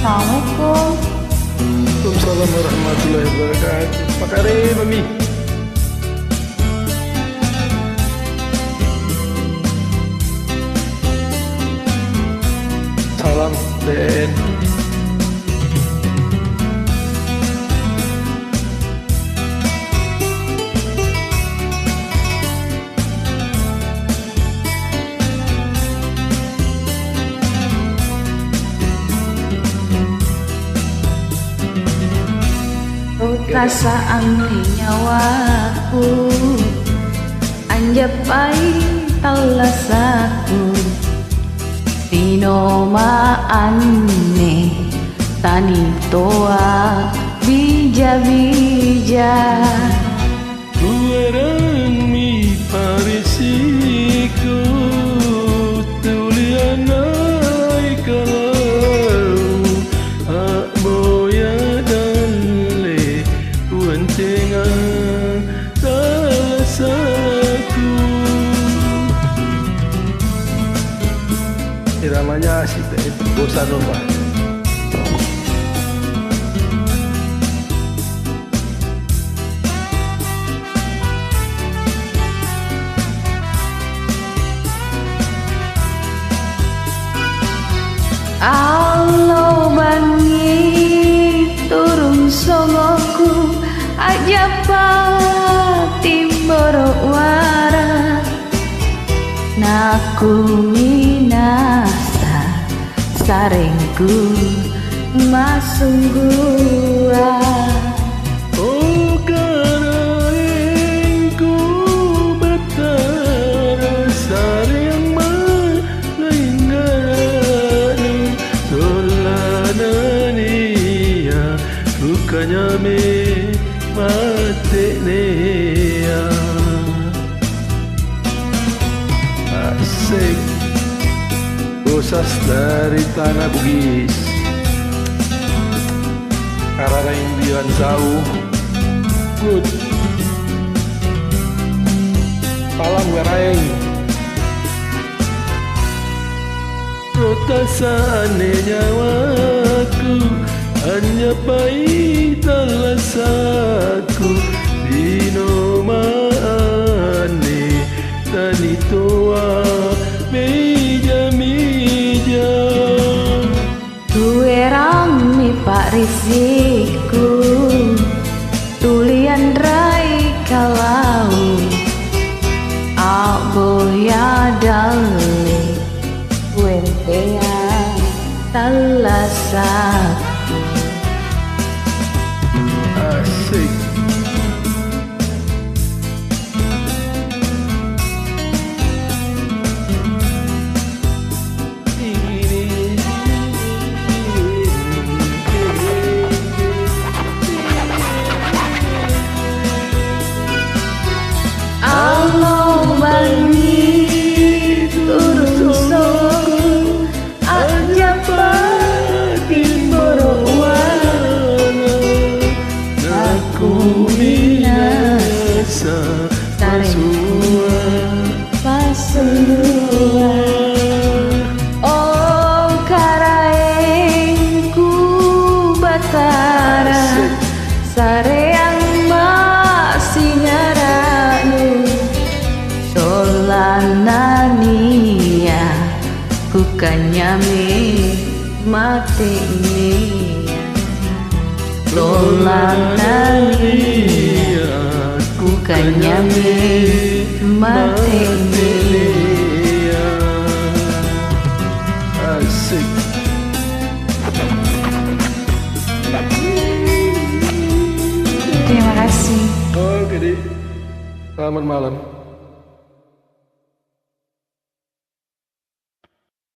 Assalamualaikum. Waalaikumsalam warahmatullahi wabarakatuh. Pak Karim, Mami. Salam, Den. Perasaan nyawaku anjapai talasaku Tino maane tani toa bija-bija Tuarang mi parisiku tulianai kalau hak boya dalle kuantengan talasaku. Iramanya asik deh, bossa nova. Alo bangi turun songoku aja timbor wara naku minasa sarengku masunggua Oh karaengku betara sareng malinggaranu solanania bukannya me mate nea asik bosas dari tanah Bugis karena yang bilang jauh good salam garaeng rotasane nyawaku hanya pahit alasaku dino maane tani toa meja-meja Tuerang mi pak risiku tulian rai kalau aboya dale wentea talasaku asik Alo bangi turun songoku aja timbor wara aku minasa pasua Oh karaengku batara sareang masih ngaranu solanania kukanyame mate nia lolanania kukanyame mate nia asik Terima kasih. oke deh selamat malam.